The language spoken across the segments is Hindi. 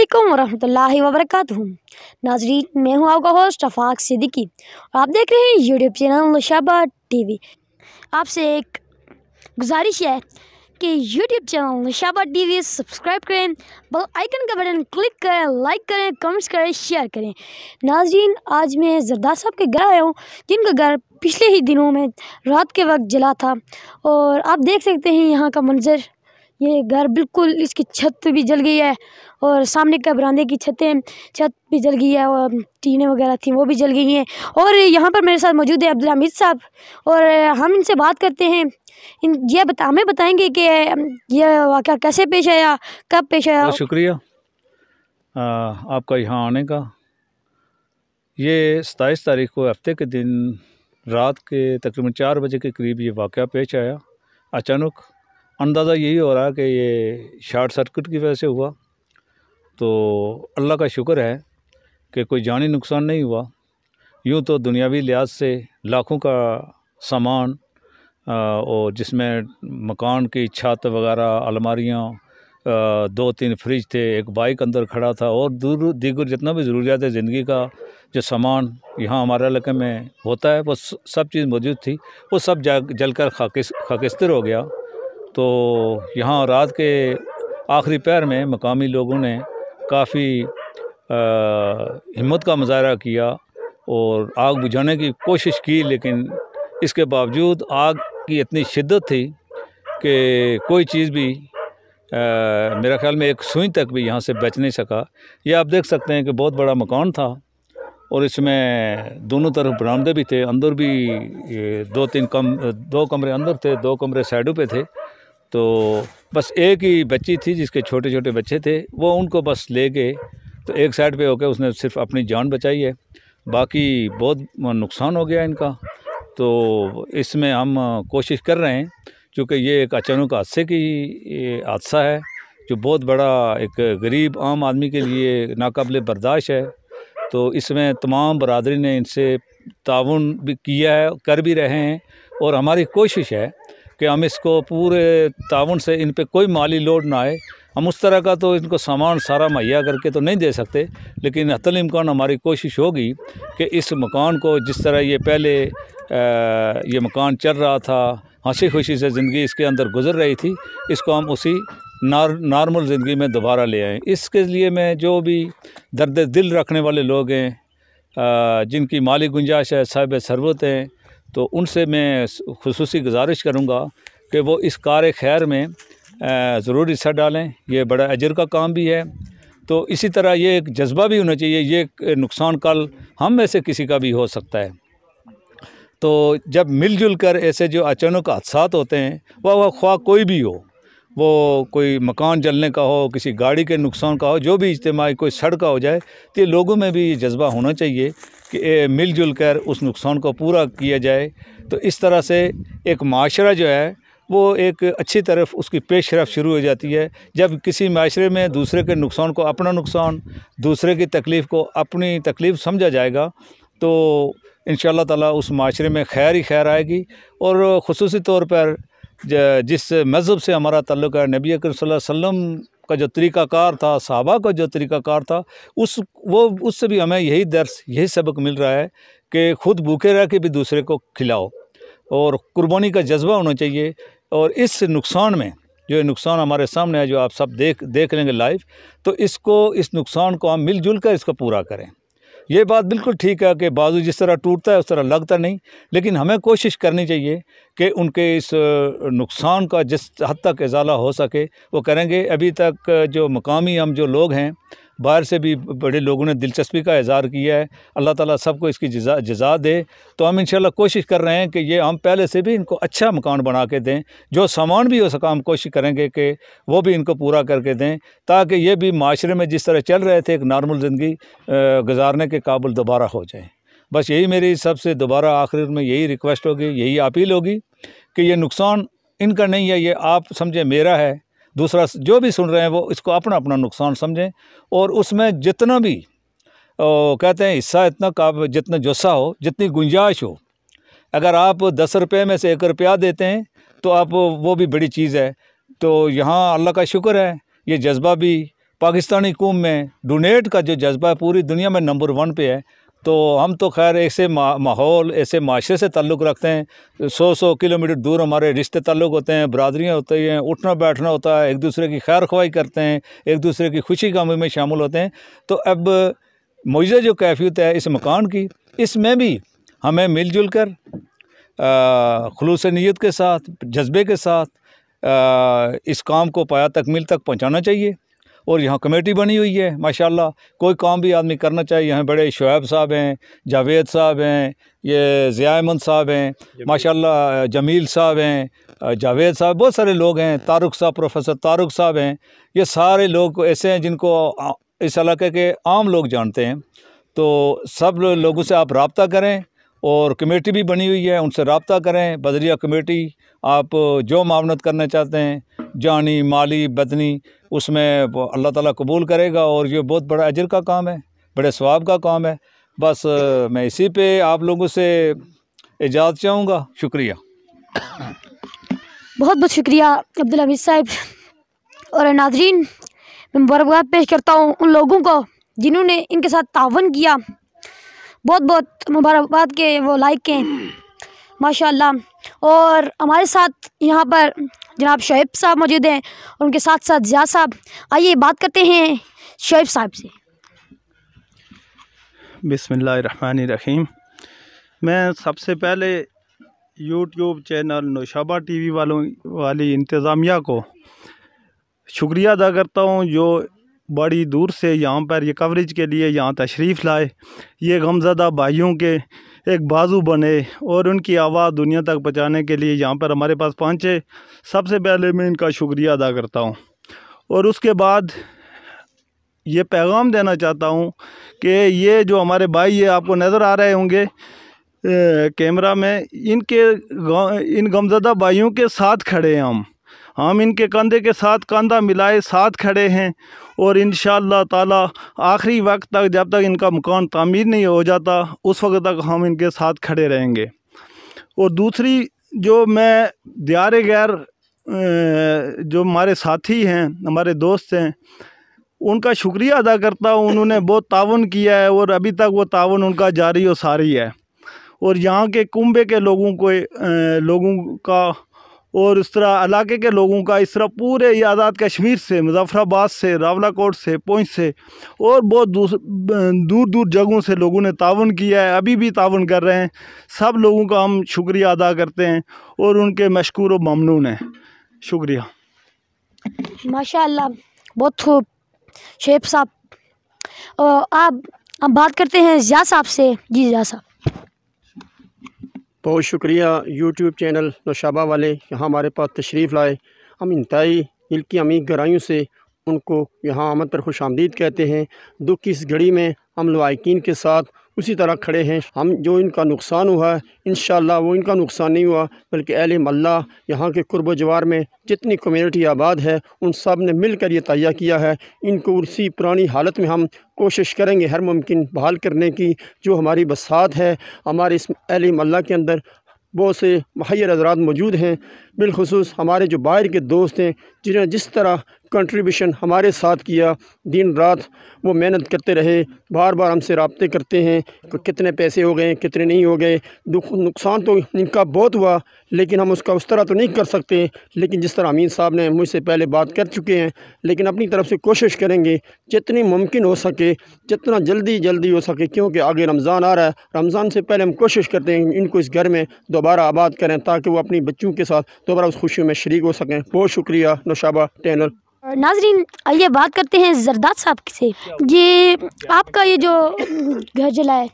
अस्सलामुअलैकुम वरहमतुल्लाहि वबरकातुहू। नाज़रीन, मैं हूँ आपका होस्ट अफाक सिद्दीकी और आप देख रहे हैं यूट्यूब चैनल नौशाबा टीवी। आपसे एक गुजारिश है कि YouTube channel Naushaba TV subscribe करें, बेल आइकन का बटन क्लिक करें, लाइक करें, कमेंट्स करें, शेयर करें। नाज़रीन, आज मैं ज़रदार साहब के घर आया हूँ, जिनका घर पिछले ही दिनों में रात के वक्त जला था और आप देख सकते हैं यहाँ का मंजर। ये घर बिल्कुल, इसकी छत भी जल गई है और सामने का बरामदे की छत भी जल गई है और टीनें वगैरह थी वो भी जल गई हैं। और यहाँ पर मेरे साथ मौजूद है अब्दुल हमीद साहब और हम इनसे बात करते हैं। हमें बताएंगे कि यह वाक़या कैसे पेश आया, कब पेश आया। बहुत शुक्रिया आपका यहाँ आने का। ये 27 तारीख को हफ्ते के दिन रात के तकरीबन 4 बजे के करीब ये वाक़या पेश आया। अचानक अंदाज़ा यही हो रहा है कि ये शॉर्ट सर्किट की वजह से हुआ। तो अल्लाह का शुक्र है कि कोई जानी नुकसान नहीं हुआ। यूँ तो दुनियावी लिहाज से लाखों का सामान और जिसमें मकान की छत वगैरह, अलमारियाँ, 2-3 फ्रिज थे, एक बाइक अंदर खड़ा था और दीगर जितना भी ज़रूरियात ज़िंदगी का जो सामान यहाँ हमारे इलाके में होता है वो सब चीज़ मौजूद थी। वो सब जलकर खाकिस्तर हो गया। तो यहाँ रात के आखिरी पहर में मकामी लोगों ने काफ़ी हिम्मत का मुजाहरा किया और आग बुझाने की कोशिश की, लेकिन इसके बावजूद आग की इतनी शिद्दत थी कि कोई चीज़ भी मेरा ख्याल में एक सुई तक भी यहाँ से बच नहीं सका। ये आप देख सकते हैं कि बहुत बड़ा मकान था और इसमें दोनों तरफ बरामदे भी थे, अंदर भी 2 कमरे अंदर थे, 2 कमरे साइडों पे थे। तो बस एक ही बच्ची थी जिसके छोटे छोटे बच्चे थे, वो उनको बस ले गए तो एक साइड पे होकर उसने सिर्फ अपनी जान बचाई है, बाकी बहुत नुकसान हो गया इनका। तो इसमें हम कोशिश कर रहे हैं, क्योंकि ये एक अचानक हादसा है जो बहुत बड़ा एक गरीब आम आदमी के लिए नाकाबिले बर्दाश्त है। तो इसमें तमाम बरादरी ने इनसे ताउन भी किया है, कर भी रहे हैं और हमारी कोशिश है कि हम इसको पूरे ताउन से इन पे कोई माली लोड ना आए। हम उस तरह का तो इनको सामान सारा मुहैया करके तो नहीं दे सकते, लेकिन हत्तल इम्कान हमारी कोशिश होगी कि इस मकान को, जिस तरह ये पहले ये मकान चल रहा था, हंसी खुशी से ज़िंदगी इसके अंदर गुजर रही थी, इसको हम उसी नॉर्मल ज़िंदगी में दोबारा ले आएँ। इसके लिए मैं जो भी दर्द दिल रखने वाले लोग हैं, जिनकी माली गुंजाइश है, साहिब सरवत हैं, तो उनसे मैं खुसूसी गुजारिश करूँगा कि वो इस कार खैर में ज़रूर हिस्सा डालें। ये बड़ा अजर का काम भी है। तो इसी तरह ये एक जज्बा भी होना चाहिए। ये नुकसान कल हम में से किसी का भी हो सकता है। तो जब मिलजुल कर ऐसे जो अचानक हादसात होते हैं, वह ख्वाह कोई भी हो, वो कोई मकान जलने का हो, किसी गाड़ी के नुकसान का हो, जो भी इज्तिमाई कोई सड़क का हो जाए, तो ये लोगों में भी जज्बा होना चाहिए कि मिलजुल कर उस नुकसान को पूरा किया जाए। तो इस तरह से एक माशरा जो है वो एक अच्छी तरफ उसकी पेशरफ्त शुरू हो जाती है। जब किसी माशरे में दूसरे के नुकसान को अपना नुकसान, दूसरे की तकलीफ़ को अपनी तकलीफ़ समझा जाएगा, तो इंशाअल्लाह ताला उस माशरे में खैर ही खैर आएगी। और ख़ुसूसी तौर पर जिस मज़हब से हमारा ताल्लुक़ है, नबी अकरम सल्लल्लाहु अलैहि वसल्लम का जो तरीक़ाकार था, सहाबा का जो तरीक़ाकार था, उससे भी हमें यही दर्स, यही सबक मिल रहा है कि ख़ुद भूखे रह के भी दूसरे को खिलाओ और कुर्बानी का जज्बा होना चाहिए। और इस नुकसान में जो नुकसान हमारे सामने है, जो आप सब देख लेंगे लाइव, तो इस नुकसान को हम मिलजुल कर इसको पूरा करें। ये बात बिल्कुल ठीक है कि बाजू जिस तरह टूटता है उस तरह लगता नहीं, लेकिन हमें कोशिश करनी चाहिए कि उनके इस नुकसान का जिस हद तक इजाला हो सके वो करेंगे। अभी तक जो मकामी हम जो लोग हैं, बाहर से भी बड़े लोगों ने दिलचस्पी का इज़हार किया है। अल्लाह ताला सबको इसकी जज़ा दे। तो हम इंशाल्लाह कोशिश कर रहे हैं कि ये हम पहले से भी इनको अच्छा मकान बना के दें। जो सामान भी हो सका हम कोशिश करेंगे कि वो भी इनको पूरा करके दें, ताकि ये भी माशरे में जिस तरह चल रहे थे एक नॉर्मल ज़िंदगी गुजारने के काबिल दोबारा हो जाए। बस यही मेरी सबसे दोबारा आखिर में यही रिक्वेस्ट होगी, यही अपील होगी कि ये नुकसान इनका नहीं है, ये आप समझें मेरा है। दूसरा जो भी सुन रहे हैं वो इसको अपना अपना नुकसान समझें और उसमें जितना भी कहते हैं हिस्सा इतना जितना जोसा हो, जितनी गुंजाइश हो। अगर आप 10 रुपये में से 1 रुपया देते हैं तो आप वो भी बड़ी चीज़ है। तो यहाँ अल्लाह का शुक्र है, ये जज्बा भी पाकिस्तानी कौम में डोनेट का जो जज्बा है पूरी दुनिया में नंबर 1 पे है। तो हम तो खैर ऐसे माहौल ऐसे माशरे से ताल्लुक़ रखते हैं, 100 किलोमीटर दूर हमारे रिश्ते ताल्लुक़ होते हैं, बरादरियाँ होती हैं, उठना बैठना होता है, एक दूसरे की खैर ख्वाही करते हैं, एक दूसरे की खुशी गमी में शामिल होते हैं। तो अब मुझे जो कैफियत है इस मकान की, इसमें भी हमें मिलजुल कर खुलूस नीयत के साथ, जज्बे के साथ इस काम को पाया तकमील तक पहुँचाना चाहिए। और यहाँ कमेटी बनी हुई है माशाल्लाह, कोई काम भी आदमी करना चाहिए। यहाँ बड़े शोएब साहब हैं, जावेद साहब हैं, ये ज़िया अहमद साहब हैं माशाल्लाह, जमील साहब हैं, जावेद साहब, बहुत सारे लोग हैं, तारुक साहब, प्रोफेसर तारुक साहब हैं। ये सारे लोग ऐसे हैं जिनको इस इलाके के आम लोग जानते हैं। तो सब लोगों से आप रब्ता करें, और कमेटी भी बनी हुई है, उनसे रब्ता करें। बदरिया कमेटी, आप जो मावनत करना चाहते हैं, जानी माली बदनी, उसमें अल्लाह ताला कबूल करेगा। और ये बहुत बड़ा अजर का काम है, बड़े सवाब का काम है। बस मैं इसी पे आप लोगों से इजाज़त चाहूँगा। शुक्रिया, बहुत बहुत शुक्रिया अब्दुल हमीद साहब। और नाज़रीन, मैं मुबारकबाद पेश करता हूँ उन लोगों को जिन्होंने इनके साथ तावन किया। बहुत बहुत मुबारकबाद के वो लाइक हैं माशाल्लाह। और हमारे साथ यहाँ पर जनाब शोएब साहब मौजूद हैं, और उनके साथ साथ ज़िया साहब। आइए बात करते हैं शोएब साहब से। बिस्मिल्लाहिर्रहमानिर्रहीम। मैं सबसे पहले यूट्यूब चैनल नौशाबा टीवी वाली इंतज़ामिया को शुक्रिया अदा करता हूँ, जो बड़ी दूर से यहाँ पर ये कवरेज के लिए यहाँ तशरीफ़ लाए, ये गमज़दा भाइयों के एक बाजू बने और उनकी आवाज़ दुनिया तक पहुँचाने के लिए यहाँ पर हमारे पास पहुँचे। सबसे पहले मैं इनका शुक्रिया अदा करता हूँ। और उसके बाद ये पैगाम देना चाहता हूँ कि ये जो हमारे भाई ये आपको नज़र आ रहे होंगे कैमरा में, इन गमज़दा भाइयों के साथ खड़े हैं हम इनके कंधे के साथ कंधा मिलाए साथ खड़े हैं। और इंशाअल्लाह ताला आखिरी वक्त तक, जब तक इनका मकान तामीर नहीं हो जाता, उस वक्त तक हम इनके साथ खड़े रहेंगे। और दूसरी, जो मैं दियारे गैर जो हमारे साथी हैं, हमारे दोस्त हैं, उनका शुक्रिया अदा करता हूँ। उन्होंने बहुत तावन किया है और अभी तक वो तावन उनका जारी और सारी है। और यहाँ के कुंबे के लोगों का और इस तरह इलाके के लोगों का, इस तरह पूरे ये आज़ाद कश्मीर से, मुजफ्फराबाद से, रावलाकोट से, पुंछ से और बहुत दूर दूर जगहों से लोगों ने तावन किया है, अभी भी तावन कर रहे हैं। सब लोगों का हम शुक्रिया अदा करते हैं और उनके मशकूर व ममनून हैं। शुक्रिया माशाअल्लाह, बहुत खूब शोएब साहब। आप अब बात करते हैं ज़िया साहब से। जी ज़िया साहब। बहुत शुक्रिया यूट्यूब चैनल नौशाबा वाले यहाँ हमारे पास तशरीफ़ लाए। हम इंतहाई दिल की अमीर गहराइयों से उनको यहाँ आमद पर खुश आमदीद कहते हैं। दुख की इस घड़ी में हम लवाकिन के साथ उसी तरह खड़े हैं। हम जो इनका नुकसान हुआ है, इंशाअल्लाह वो इनका नुकसान नहीं हुआ, बल्कि अहले महल्ला, यहाँ के कुर्ब जवार में जितनी कम्यूनिटी आबाद है, उन सब ने मिल कर ये तैयार किया है। इनको उसी पुरानी हालत में हम कोशिश करेंगे हर मुमकिन बहाल करने की। जो हमारी बसात है, हमारे इस अहले महल्ला के अंदर बहुत से मुहैयर हज़रात मौजूद हैं, बिलखुसूस हमारे जो बाहर के दोस्त हैं, जिन्होंने जिस तरह कंट्रीब्यूशन हमारे साथ किया, दिन रात वो मेहनत करते रहे, बार बार हमसे रब्ते करते हैं कि कितने पैसे हो गए, कितने नहीं हो गए। नुकसान तो इनका बहुत हुआ, लेकिन हम उसका उस तरह तो नहीं कर सकते। लेकिन जिस तरह अमीन साहब ने मुझसे पहले बात कर चुके हैं, लेकिन अपनी तरफ से कोशिश करेंगे जितनी मुमकिन हो सके, जितना जल्दी हो सके, क्योंकि आगे रमज़ान आ रहा है। रमज़ान से पहले हम कोशिश करते हैं इनको इस घर में दोबारा आबाद करें, ताकि वो अपनी बच्चों के साथ दोबारा उस खुशियों में शरीक हो सकें। बहुत शुक्रिया नौशाबा चैनल। नाज़रीन, आइए बात करते हैं जरदाद साहब से। ये आपका ये जो घर जला है,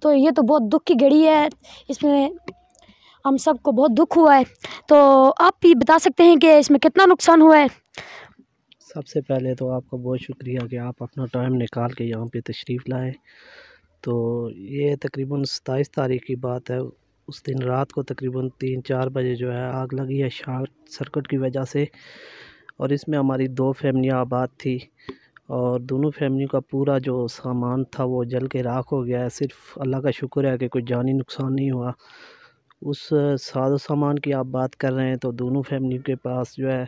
तो ये तो बहुत दुख की घड़ी है, इसमें हम सबको बहुत दुख हुआ है। तो आप भी बता सकते हैं कि इसमें कितना नुकसान हुआ है? सबसे पहले तो आपका बहुत शुक्रिया कि आप अपना टाइम निकाल के यहाँ पे तशरीफ़ लाए। तो ये तकरीबन 27 तारीख की बात है। उस दिन रात को तकरीबन 3-4 बजे जो है आग लगी है शॉर्ट सर्किट की वजह से। और इसमें हमारी 2 फैमिलियाँ आबाद थी, और दोनों फैमिली का पूरा जो सामान था वो जल के राख हो गया है। सिर्फ अल्लाह का शुक्र है कि कोई जानी नुकसान नहीं हुआ। उस साजो सामान की आप बात कर रहे हैं, तो दोनों फैमिली के पास जो है